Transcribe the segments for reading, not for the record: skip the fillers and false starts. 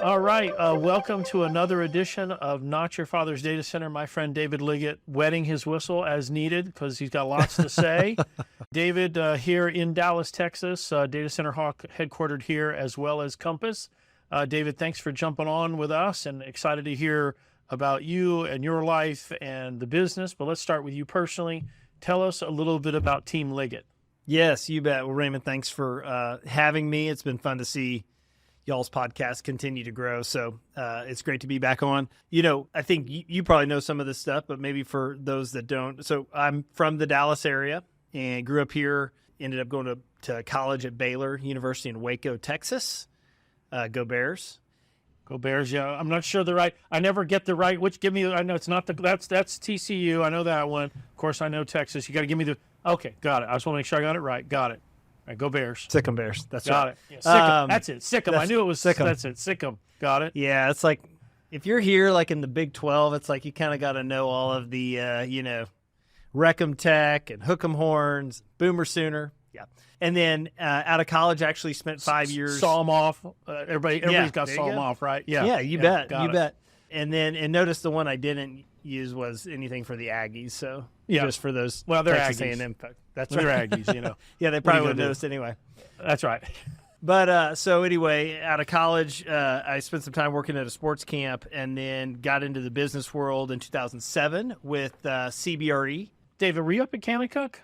All right, welcome to another edition of Not Your Father's Data Center. My friend David Liggitt wetting his whistle as needed because he's got lots to say. David here in Dallas, Texas, Data Center Hawk headquartered here as well as Compass. David, thanks for jumping on with us and excited to hear about you and your life and the business. But let's start with you personally. Tell us a little bit about Team Liggitt. Yes, you bet. Well, Raymond, thanks for having me. It's been fun to see y'all's podcast continue to grow. So it's great to be back on. You know, I think you probably know some of this stuff, but maybe for those that don't. So I'm from the Dallas area and grew up here, ended up going to college at Baylor University in Waco, Texas. Go Bears. Go Bears, yeah. I'm not sure I never get the right, I know it's not that's TCU. I know that one. Of course, I know Texas. You got to give me okay, got it. I just want to make sure I got it right. Got it. All right, go Bears. Sick 'em Bears. That's got right. It. Yeah, sick 'em. That's it. Sick 'em. I knew it was sick 'em. That's it. Sick 'em. Got it. Yeah, it's like if you're here like in the Big 12, it's like you kind of got to know all of the, Wreck 'em Tech and Hook 'em Horns, Boomer Sooner. Yeah. And then out of college, I actually spent 5 years. Saw them off. Everybody's got saw them go. off, right? Yeah. Yeah, you bet. You it. bet. And notice the one I didn't use was anything for the Aggies. So just for those. Well, they're Texas Aggies. A&M folks. That's They're right. Aggies, you know. Yeah, they probably would have noticed anyway. That's right. But so anyway, out of college, I spent some time working at a sports camp and then got into the business world in 2007 with CBRE. David, were you up at Kanakuk?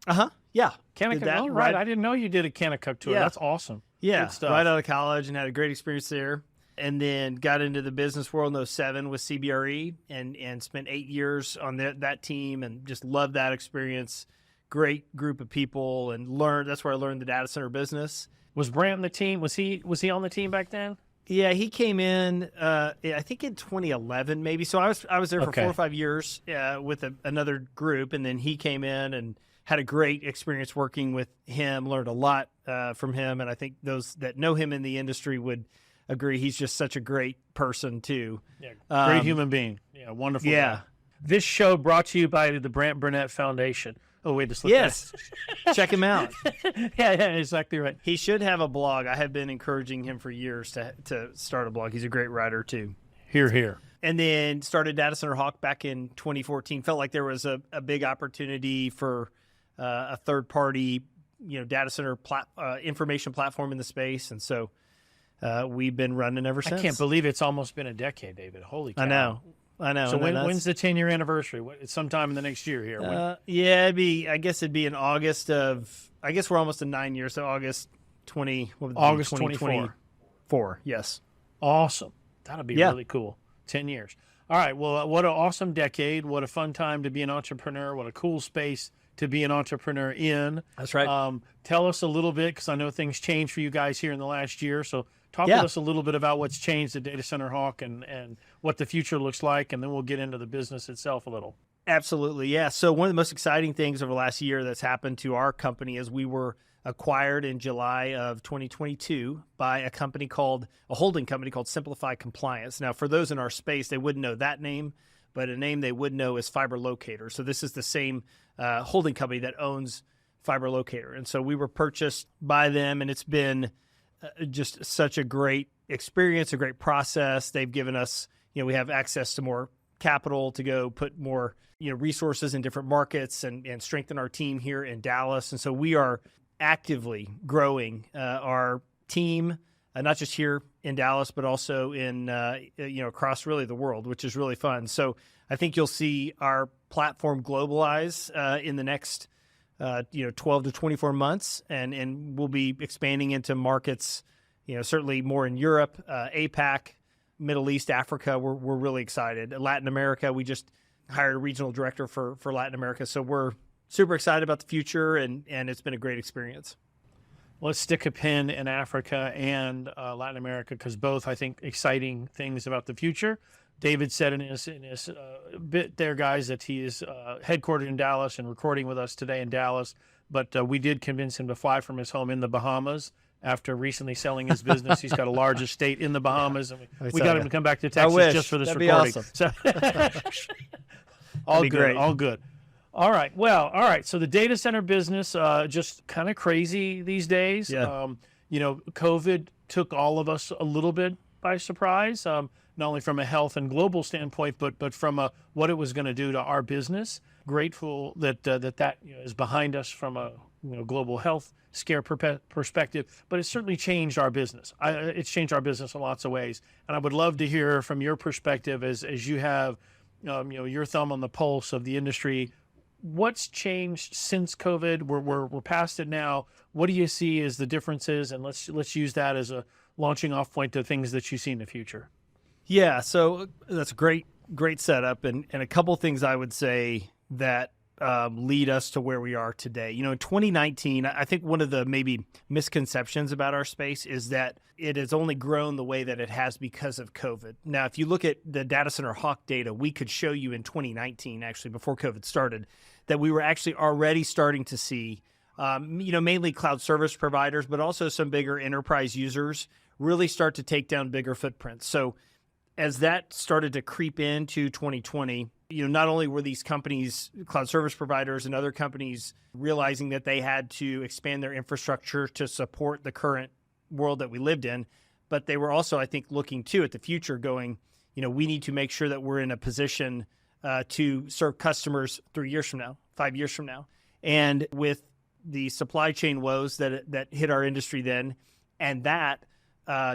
Uh-huh. Yeah. Kanakuk. Oh, right. I didn't know you did a Kanakuk tour. Yeah. That's awesome. Yeah. Good stuff. Right out of college and had a great experience there. And then got into the business world in 2007 with CBRE and spent 8 years on that team and just loved that experience. Great group of people and that's where I learned the data center business. Was Brant on the team? Was he on the team back then? Yeah, he came in, I think in 2011 maybe. So I was there for 4 or 5 years with another group, and then he came in and had a great experience working with him, learned a lot from him, and I think those that know him in the industry would agree he's just such a great person too. Yeah, great human being. Yeah, wonderful. Yeah. Guy. This show brought to you by the Brant Burnett Foundation. Oh, wait, to slip yes. Check him out. yeah, exactly right. He should have a blog. I have been encouraging him for years to start a blog. He's a great writer too. Here. And then started Data Center Hawk back in 2014. Felt like there was a big opportunity for a third-party, data center information platform in the space, and so we've been running ever since. I can't believe it's almost been a decade, David. Holy cow! I know. So when's the 10-year anniversary? It's sometime in the next year here. I guess it'd be in August of. I guess we're almost in 9 years. So August 2024. Yes. Awesome. That'll be really cool. 10 years. All right. Well, what an awesome decade. What a fun time to be an entrepreneur. What a cool space to be an entrepreneur in. That's right. Tell us a little bit, because I know things changed for you guys here in the last year. So talk with us a little bit about what's changed at Data Center Hawk and what the future looks like, and then we'll get into the business itself a little. Absolutely, yeah. So one of the most exciting things over the last year that's happened to our company is we were acquired in July of 2022 by a holding company called Simplify Compliance. Now, for those in our space, they wouldn't know that name, but a name they would know is Fiber Locator. So this is the same holding company that owns Fiber Locator. And so we were purchased by them, and it's been just such a great experience, a great process. They've given us, we have access to more capital to go put more, resources in different markets and strengthen our team here in Dallas. And so we are actively growing our team, not just here in Dallas, but also in, across really the world, which is really fun. So I think you'll see our platform globalize in the next 12 to 24 months, and we'll be expanding into markets, certainly more in Europe, APAC, Middle East, Africa. We're really excited. Latin America, we just hired a regional director for Latin America, so we're super excited about the future, and it's been a great experience. Let's stick a pin in Africa and Latin America, because both, I think, exciting things about the future. David said in his bit there, guys, that he is headquartered in Dallas and recording with us today in Dallas. But we did convince him to fly from his home in the Bahamas after recently selling his business. He's got a large estate in the Bahamas, and we got him to come back to Texas just for this recording. That'd be awesome. So all good, great. all good. All right. Well, all right. So the data center business, just kind of crazy these days. Yeah. COVID took all of us a little bit by surprise, not only from a health and global standpoint, but from what it was going to do to our business. Grateful that that is behind us from a global health scare perspective, but it's certainly changed our business. It's changed our business in lots of ways, and I would love to hear from your perspective as you have your thumb on the pulse of the industry. What's changed since COVID? We're past it now. What do you see as the differences? And let's use that as a launching off point to things that you see in the future. Yeah, so that's a great setup, and a couple things I would say that lead us to where we are today. In 2019, I think one of the maybe misconceptions about our space is that it has only grown the way that it has because of COVID. Now, if you look at the data center Hawk data, we could show you in 2019, actually before COVID started, that we were actually already starting to see, mainly cloud service providers, but also some bigger enterprise users really start to take down bigger footprints. So as that started to creep into 2020, not only were these companies, cloud service providers and other companies, realizing that they had to expand their infrastructure to support the current world that we lived in, but they were also, I think, looking too at the future going, we need to make sure that we're in a position to serve customers 3 years from now, 5 years from now. And with the supply chain woes that hit our industry then, and that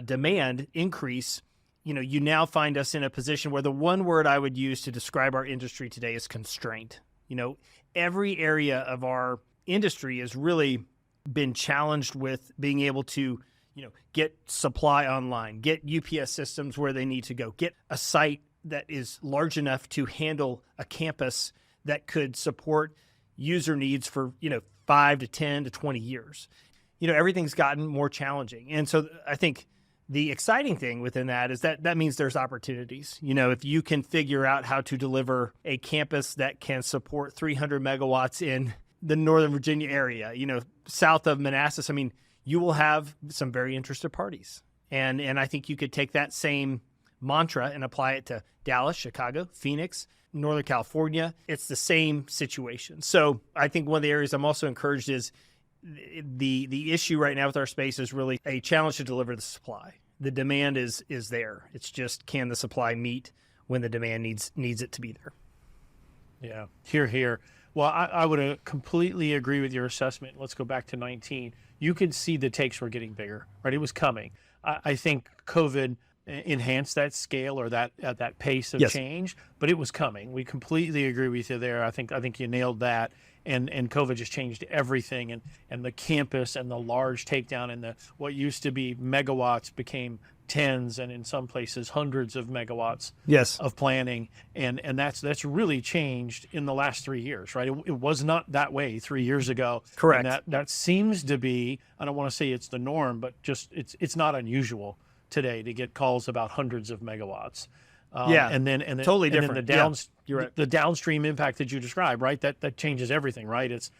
demand increase, you now find us in a position where the one word I would use to describe our industry today is constraint. Every area of our industry has really been challenged with being able to, get supply online, get UPS systems where they need to go, get a site that is large enough to handle a campus that could support user needs for, 5 to 10 to 20 years. Everything's gotten more challenging. And so I think the exciting thing within that is that means there's opportunities. If you can figure out how to deliver a campus that can support 300 megawatts in the Northern Virginia area, south of Manassas, you will have some very interested parties. And I think you could take that same mantra and apply it to Dallas, Chicago, Phoenix, Northern California. It's the same situation. So I think one of the areas I'm also encouraged is the issue right now with our space is really a challenge to deliver the supply. The demand is there. It's just, can the supply meet when the demand needs it to be there? Yeah, here. Well, I would completely agree with your assessment. Let's go back to 19. You could see the takes were getting bigger, right? It was coming. I think COVID enhance that scale or that pace of change, but it was coming. We completely agree with you there. I think you nailed that. And COVID just changed everything, and the campus and the large takedown and what used to be megawatts became tens and in some places hundreds of megawatts of planning, and that's really changed in the last 3 years, right? It was not that way 3 years ago. Correct. And that seems to be, I don't want to say it's the norm, but just it's not unusual today to get calls about hundreds of megawatts. And then totally different. And then You're right. The downstream impact that you described, right? That changes everything, right? It's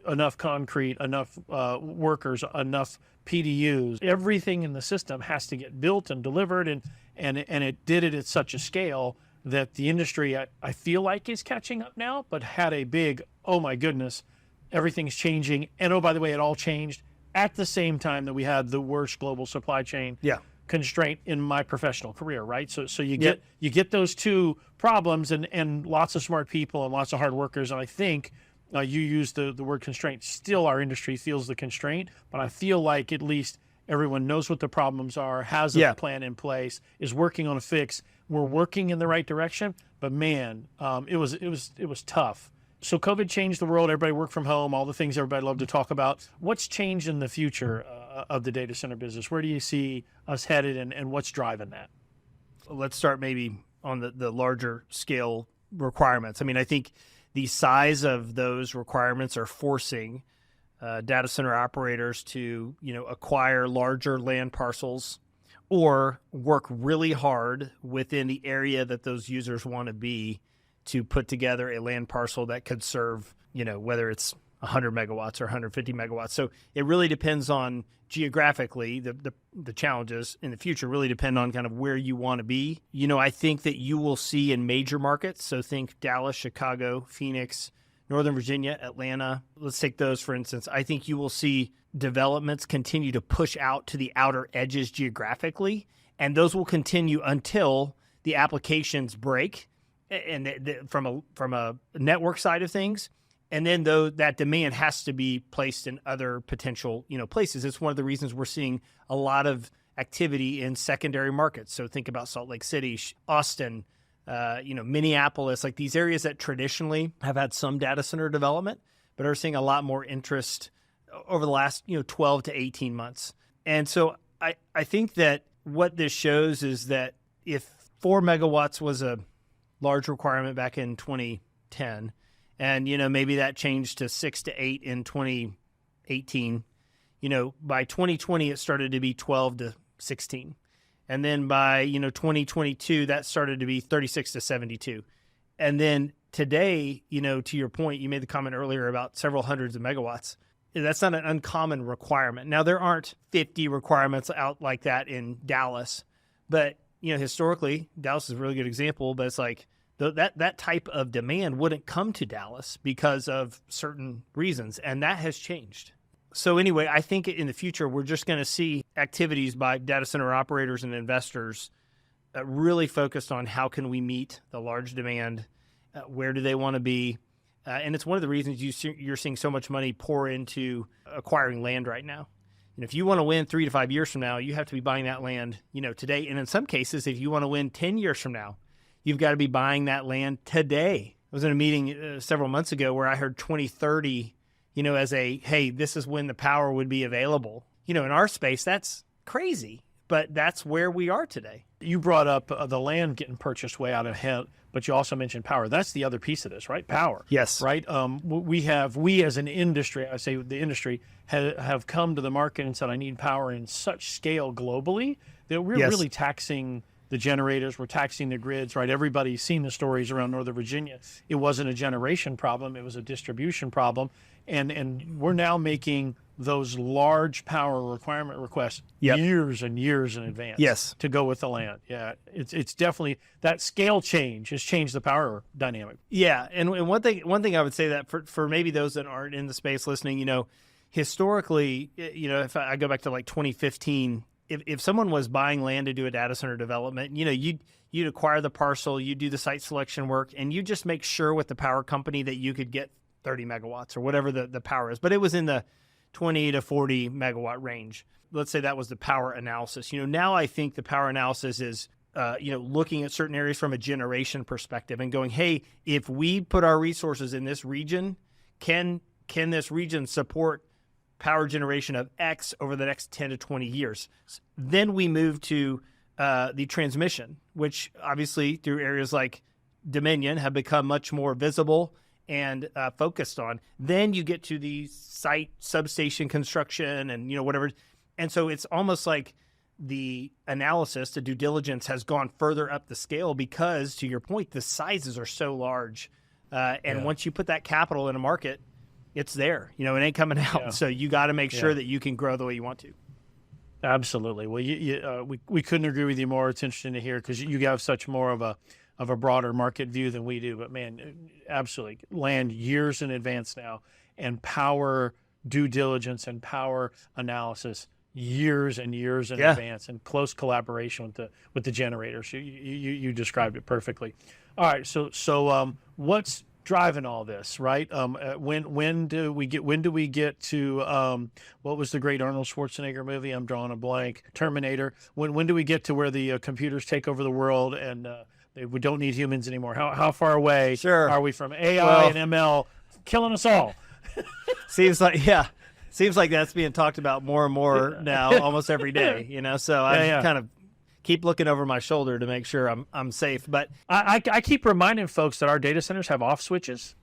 enough concrete, enough workers, enough PDUs. Everything in the system has to get built and delivered, and it did it at such a scale that the industry, I feel like, is catching up now, but had a big, oh my goodness, everything's changing. And oh, by the way, it all changed at the same time that we had the worst global supply chain constraint in my professional career, right? So you get those two problems and lots of smart people and lots of hard workers. And I think you used the word constraint. Still, our industry feels the constraint, but I feel like at least everyone knows what the problems are, has a plan in place, is working on a fix. We're working in the right direction, but man, it was tough. So COVID changed the world. Everybody worked from home, all the things everybody loved to talk about. What's changed in the future of the data center business? Where do you see us headed, and what's driving that? Let's start maybe on the larger scale requirements. I think the size of those requirements are forcing data center operators to acquire larger land parcels or work really hard within the area that those users want to be to put together a land parcel that could serve, whether it's 100 megawatts or 150 megawatts. So it really depends on geographically, the challenges in the future really depend on kind of where you want to be. I think that you will see in major markets, so think Dallas, Chicago, Phoenix, Northern Virginia, Atlanta. Let's take those, for instance. I think you will see developments continue to push out to the outer edges geographically, and those will continue until the applications break, and from a network side of things. And then though that demand has to be placed in other potential, places. It's one of the reasons we're seeing a lot of activity in secondary markets. So think about Salt Lake City, Austin, Minneapolis, like these areas that traditionally have had some data center development, but are seeing a lot more interest over the last, 12 to 18 months. And so I think that what this shows is that if 4 megawatts was a large requirement back in 2010, and, maybe that changed to 6 to 8 in 2018, by 2020, it started to be 12 to 16. And then by, 2022, that started to be 36 to 72. And then today, to your point, you made the comment earlier about several hundreds of megawatts. That's not an uncommon requirement. Now, there aren't 50 requirements out like that in Dallas, but, historically, Dallas is a really good example, but it's like that type of demand wouldn't come to Dallas because of certain reasons, and that has changed. So anyway, I think in the future, we're just going to see activities by data center operators and investors really focused on how can we meet the large demand, where do they want to be, and it's one of the reasons you're seeing so much money pour into acquiring land right now. And if you want to win 3 to 5 years from now, you have to be buying that land, today. And in some cases, if you want to win 10 years from now, you've got to be buying that land today. I was in a meeting several months ago where I heard 2030, as hey, this is when the power would be available. In our space, that's crazy, but that's where we are today. You brought up the land getting purchased way out ahead, but you also mentioned power. That's the other piece of this, right? Power. Yes. Right? We as an industry, I say the industry, have come to the market and said, I need power in such scale globally that we're really taxing the generators, we're taxing the grids, right? Everybody's seen the stories around Northern Virginia. It wasn't a generation problem, it was a distribution problem. And we're now making those large power requirement requests years and years in advance to go with the land. Yeah, it's definitely, that scale change has changed the power dynamic. Yeah, and one thing I would say that for maybe those that aren't in the space listening, historically, if I go back to like 2015, if someone was buying land to do a data center development, you'd acquire the parcel, you do the site selection work, and you just make sure with the power company that you could get 30 megawatts or whatever the power is. But it was in the 20 to 40 megawatt range. Let's say that was the power analysis. Now I think the power analysis is, looking at certain areas from a generation perspective and going, hey, if we put our resources in this region, can this region support power generation of X over the next 10 to 20 years? Then we move to the transmission, which obviously through areas like Dominion have become much more visible and focused on. Then you get to the site substation construction and whatever. And so it's almost like the analysis, the due diligence has gone further up the scale because, to your point, the sizes are so large. Once you put that capital in a market, it's there. It ain't coming out. Yeah. So you got to make sure that you can grow the way you want to. Absolutely. Well, we couldn't agree with you more. It's interesting to hear because you have such more of a broader market view than we do. But man, absolutely, land years in advance now, and power due diligence and power analysis years and years in advance, and close collaboration with the generators. You described it perfectly. All right, so what's driving all this, right? When do we get to what was the great Arnold Schwarzenegger movie? I'm drawing a blank. Terminator. When do we get to where the computers take over the world and we don't need humans anymore? How far away are we from AI and ML killing us all? Seems like that's being talked about more and more now, almost every day. So I kind of keep looking over my shoulder to make sure I'm safe. But I keep reminding folks that our data centers have off switches.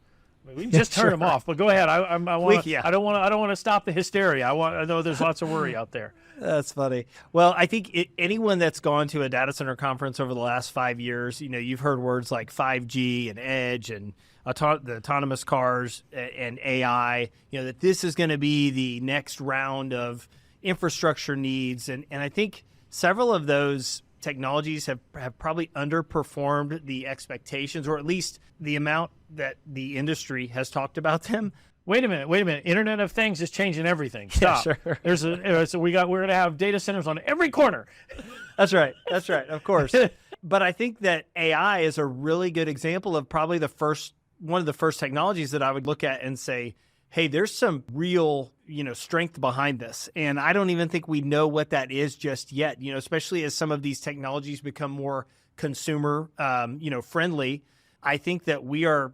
I mean, we can just turn them off. But go ahead. I don't want to stop the hysteria. I know there's lots of worry out there. That's funny. Well, I think anyone that's gone to a data center conference over the last 5 years, you've heard words like 5G and edge and the autonomous cars and AI. That this is going to be the next round of infrastructure needs, and I think several of those technologies have probably underperformed the expectations, or at least the amount that the industry has talked about them. Wait a minute. Internet of Things is changing everything. Stop. Yeah, sure. We're going to have data centers on every corner. That's right. Of course. But I think that AI is a really good example of probably one of the first technologies that I would look at and say, hey, there's some real, strength behind this. And I don't even think we know what that is just yet, especially as some of these technologies become more consumer, friendly. I think that we are,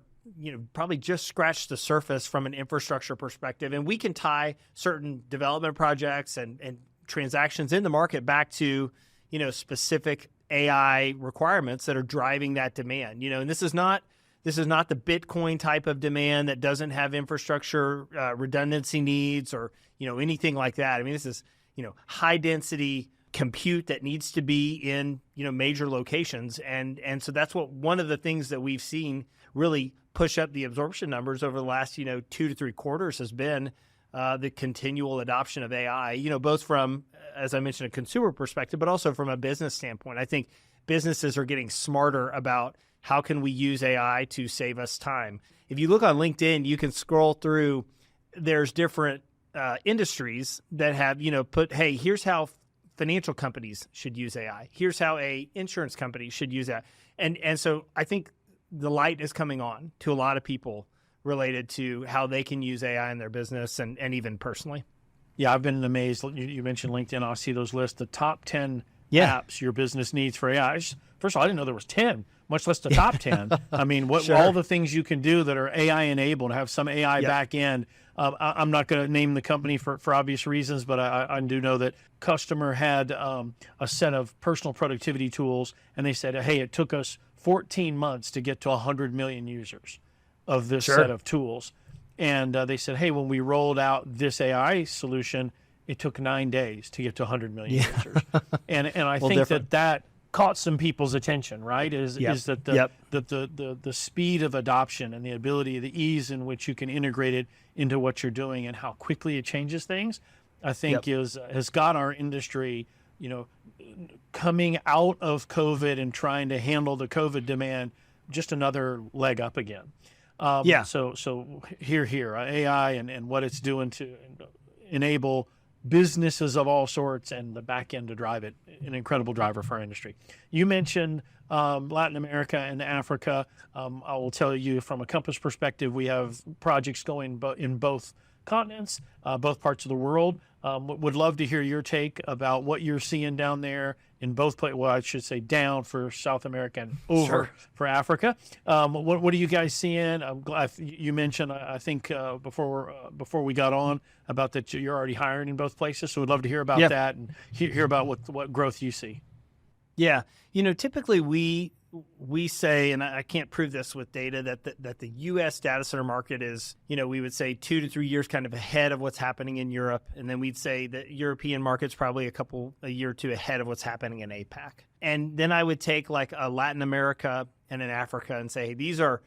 probably just scratched the surface from an infrastructure perspective. And we can tie certain development projects and transactions in the market back to, specific AI requirements that are driving that demand, and this is not the Bitcoin type of demand that doesn't have infrastructure redundancy needs or, anything like that. I mean, this is, high density compute that needs to be in, major locations. And so that's one of the things that we've seen really push up the absorption numbers over the last, 2 to 3 quarters has been the continual adoption of AI, both from, as I mentioned, a consumer perspective, but also from a business standpoint. I think businesses are getting smarter about how can we use AI to save us time. If you look on LinkedIn, you can scroll through, there's different industries that have, put, hey, here's how financial companies should use AI. Here's how a insurance company should use that. And so I think the light is coming on to a lot of people related to how they can use AI in their business and even personally. Yeah, I've been amazed. You mentioned LinkedIn. I'll see those lists, the top 10 apps your business needs for AI. First of all, I didn't know there was 10, much less the top 10. I mean, all the things you can do that are AI enabled, have some AI back end. I'm not going to name the company for obvious reasons, but I do know that customer had a set of personal productivity tools, and they said, hey, it took us 14 months to get to 100 million users of this set of tools. And they said, hey, when we rolled out this AI solution, it took 9 days to get to 100 million users. And I think that caught some people's attention, right? Is that the speed of adoption and the ability, the ease in which you can integrate it into what you're doing and how quickly it changes things, I think has got our industry, coming out of COVID and trying to handle the COVID demand just another leg up again. So here, AI and what it's doing to enable businesses of all sorts and the back end to drive it, an incredible driver for our industry. You mentioned Latin America and Africa. I will tell you from a Compass perspective, we have projects going in both continents, both parts of the world. Would love to hear your take about what you're seeing down there in both places. Well, I should say down for South America and over for Africa. What are you guys seeing? I'm glad you mentioned, I think before we got on, about that you're already hiring in both places. So we'd love to hear about that and hear about what growth you see. Yeah. Typically we say, and I can't prove this with data, that the U.S. data center market is, we would say 2 to 3 years kind of ahead of what's happening in Europe. And then we'd say the European market's probably a year or two ahead of what's happening in APAC. And then I would take like a Latin America and an Africa and say, hey, these are,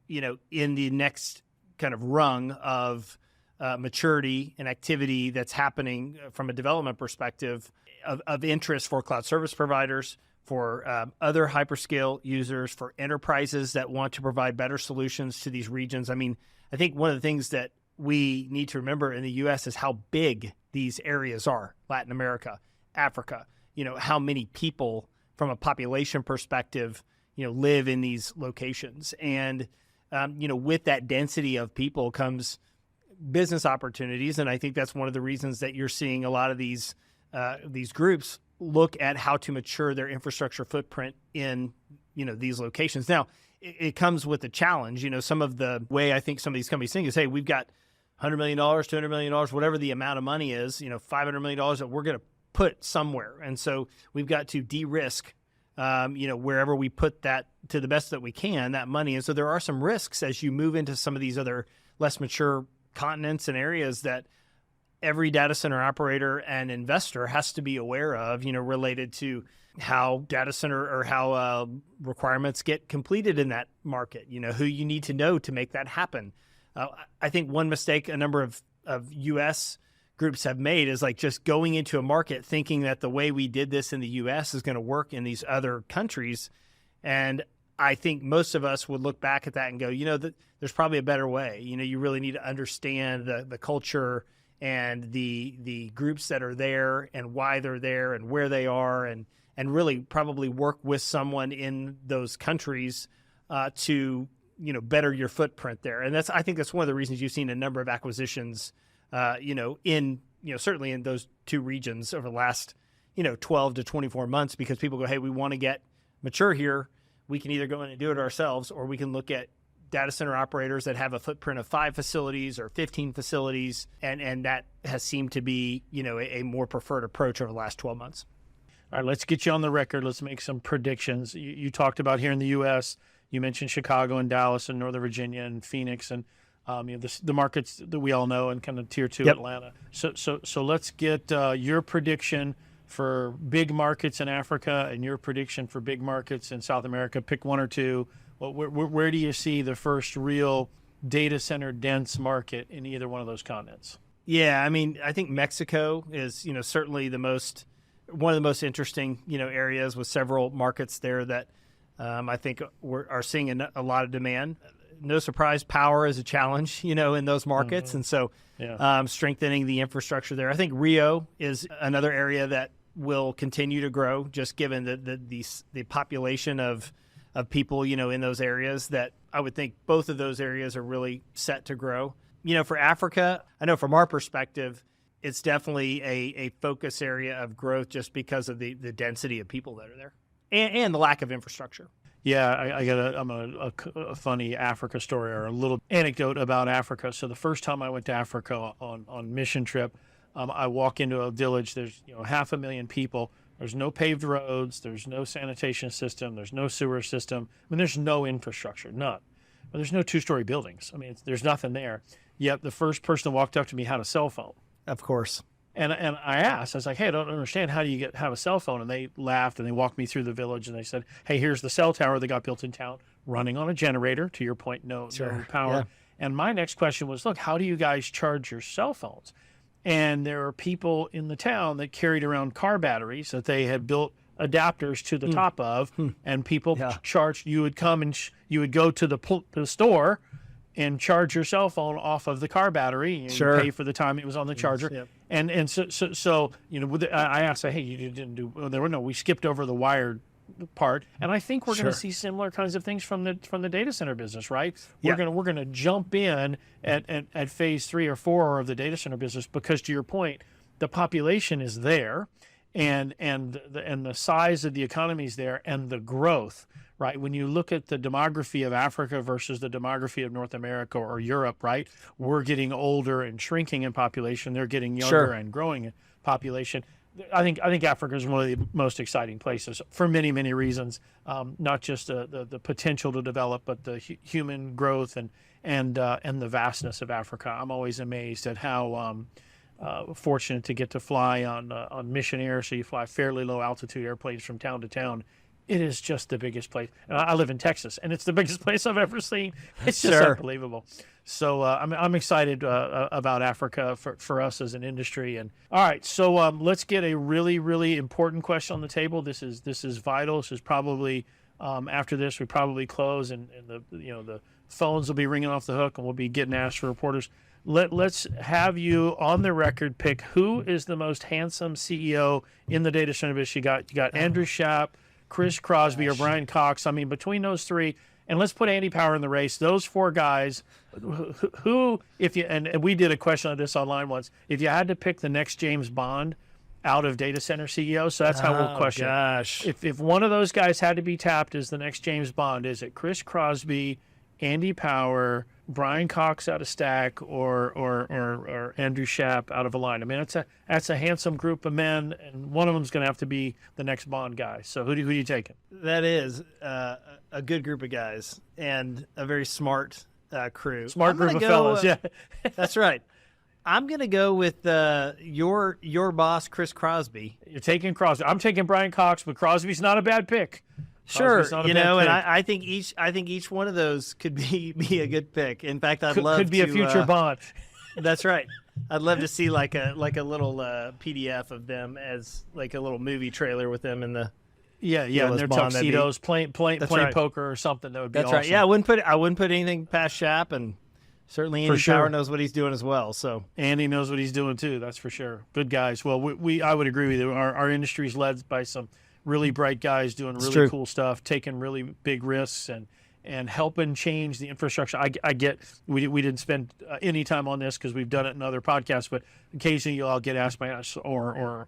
in the next kind of rung of maturity and activity that's happening from a development perspective of interest for cloud service providers, for other hyperscale users, for enterprises that want to provide better solutions to these regions. I mean, I think one of the things that we need to remember in the U.S. is how big these areas are, Latin America, Africa, how many people from a population perspective, live in these locations. And, with that density of people comes business opportunities. And I think that's one of the reasons that you're seeing a lot of these groups look at how to mature their infrastructure footprint in, these locations. Now, it comes with a challenge. Some of the way I think some of these companies think is, hey, we've got $100 million, $200 million, whatever the amount of money is, $500 million that we're going to put somewhere. And so we've got to de-risk, wherever we put that to the best that we can, that money. And so there are some risks as you move into some of these other less mature continents and areas that every data center operator and investor has to be aware of, related to how data center or how requirements get completed in that market, who you need to know to make that happen. I think one mistake a number of U.S. groups have made is like just going into a market thinking that the way we did this in the U.S. is going to work in these other countries. And I think most of us would look back at that and go, there's probably a better way. You really need to understand the culture and the groups that are there and why they're there and where they are, and really probably work with someone in those countries to better your footprint there. And I think that's one of the reasons you've seen a number of acquisitions certainly in those two regions over the last 12 to 24 months, because people go, hey, we want to get mature here. We can either go in and do it ourselves, or we can look at data center operators that have a footprint of 5 facilities or 15 facilities, and that has seemed to be a more preferred approach over the last 12 months. All right, let's get you on the record. Let's make some predictions. You talked about here in the U.S., you mentioned Chicago and Dallas and Northern Virginia and Phoenix and the markets that we all know, and kind of tier 2 Atlanta. So let's get your prediction for big markets in Africa and your prediction for big markets in South America. Pick one or two. Where do you see the first real data center dense market in either one of those continents? Yeah, I think Mexico is certainly one of the most interesting areas, with several markets there that I think are seeing a lot of demand. No surprise, power is a challenge, in those markets. Mm-hmm. And so strengthening the infrastructure there. I think Rio is another area that will continue to grow, just given the population of people, in those areas, that I would think both of those areas are really set to grow. For Africa, I know from our perspective, it's definitely a focus area of growth, just because of the density of people that are there and the lack of infrastructure. Yeah, I got a funny Africa story, or a little anecdote about Africa. So the first time I went to Africa on mission trip, I walk into a village. There's 500,000 people. There's no paved roads. There's no sanitation system. There's no sewer system. There's no infrastructure, none. But there's no 2-story buildings. There's nothing there. Yet the first person that walked up to me had a cell phone. Of course. And I asked, I was like, hey, I don't understand. How do you have a cell phone? And they laughed, and they walked me through the village, and they said, hey, here's the cell tower that got built in town, running on a generator. To your point, no power. Yeah. And my next question was, look, how do you guys charge your cell phones? And there are people in the town that carried around car batteries that they had built adapters to the top of, and people charged. You would come and you would go to the store and charge your cell phone off of the car battery, and pay for the time it was on the charger. Yep. And so I asked, hey, you didn't do? Well, we skipped over the wired part, and I think we're going to see similar kinds of things from the data center business, right? We're going to jump in at phase 3 or 4 of the data center business, because to your point, the population is there, and the size of the economy is there, and the growth. Right, when you look at the demography of Africa versus the demography of North America or Europe, right, we're getting older and shrinking in population. They're getting younger and growing in population. I think Africa is one of the most exciting places for many, many reasons. Not just the potential to develop, but the human growth and the vastness of Africa. I'm always amazed at how fortunate to get to fly on Mission Air. So you fly fairly low altitude airplanes from town to town. It is just the biggest place. I live in Texas, and it's the biggest place I've ever seen. It's just unbelievable. So I'm excited about Africa for us as an industry. And all right, so let's get a really, really important question on the table. This is vital. This is probably after this we probably close, and the phones will be ringing off the hook, and we'll be getting asked for reporters. Let's have you on the record pick who is the most handsome CEO in the data center business. You got Andrew Schaap, Chris Crosby, or Brian Cox. Between those three, and let's put Andy Power in the race. Those 4 guys, who if you and we did a question on this online once. If you had to pick the next James Bond out of data center CEOs, so that's how we'll question. Gosh. If one of those guys had to be tapped as the next James Bond, is it Chris Crosby, Andy Power, Brian Cox out of Stack, or Andrew Schaap out of Align? That's a handsome group of men, and one of them's going to have to be the next Bond guy. So who are you taking? That is a good group of guys, and a very smart crew. Smart group of fellas, yeah. That's right. I'm going to go with your boss, Chris Crosby. You're taking Crosby. I'm taking Brian Cox, but Crosby's not a bad pick. Sure, and I think each one of those could be a good pick. In fact, could be a future Bond. That's right. I'd love to see like a little PDF of them as like a little movie trailer with them in the Yeah, yellow and their bond, that'd be- tuxedos, playing right. poker or something. That would be That's awesome. right. Yeah, I wouldn't put anything past Shap, and certainly Andy sure. Power knows what he's doing as well. So Andy knows what he's doing too. That's for sure. Good guys. Well, I would agree with you. Our industry's led by some really bright guys doing really true. cool stuff, taking really big risks, and helping change the infrastructure. I get we didn't spend any time on this because we've done it in other podcasts, but occasionally I'll get asked by us or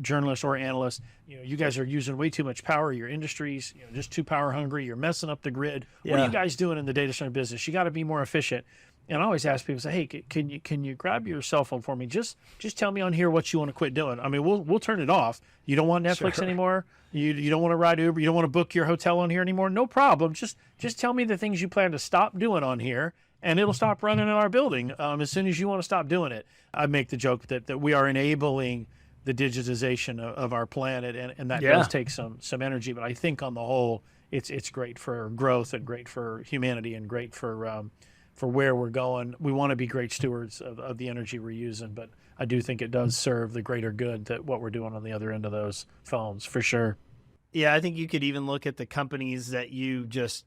journalists or analysts, you guys are using way too much power. Your industry's just too power hungry. You're messing up the grid. What are you guys doing in the data center business? You got to be more efficient. And I always ask people, say, hey, can you grab your cell phone for me? Just tell me on here what you want to quit doing. I mean, we'll turn it off. You don't want Netflix anymore. You don't want to ride Uber. You don't want to book your hotel on here anymore. No problem. Just tell me the things you plan to stop doing on here, and it'll stop running in our building as soon as you want to stop doing it. I make the joke that we are enabling the digitization of our planet, and that does take some energy. But I think on the whole, it's great for growth and great for humanity and great for where we're going. We want to be great stewards of the energy we're using, but I do think it does serve the greater good that what we're doing on the other end of those phones, for sure. Yeah, I think you could even look at the companies that you just,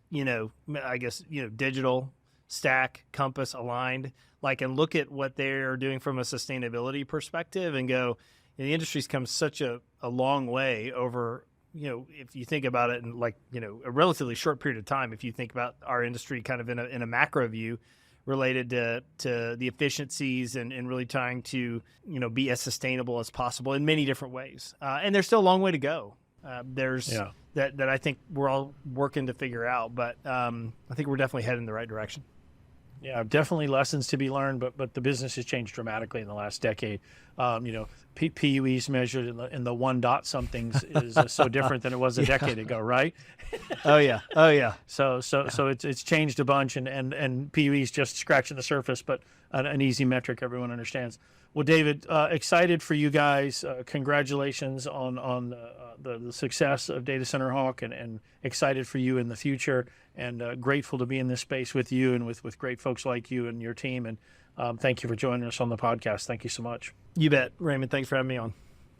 Digital, Stack, Compass, Aligned, and look at what they're doing from a sustainability perspective and go, the industry's come such a long way over, if you think about it in a relatively short period of time, if you think about our industry kind of in a macro view related to the efficiencies and really trying to, be as sustainable as possible in many different ways. And there's still a long way to go. That I think we're all working to figure out, but I think we're definitely heading in the right direction. Yeah, definitely lessons to be learned, but the business has changed dramatically in the last decade. PUEs measured in the one dot somethings is so different than it was a decade ago, right? Oh yeah. So it's changed a bunch, and PUEs just scratching the surface, but an easy metric everyone understands. Well, David, excited for you guys. Congratulations on the success of Data Center Hawk, and excited for you in the future, and grateful to be in this space with you and with great folks like you and your team. And thank you for joining us on the podcast. Thank you so much. You bet, Raymond. Thanks for having me on.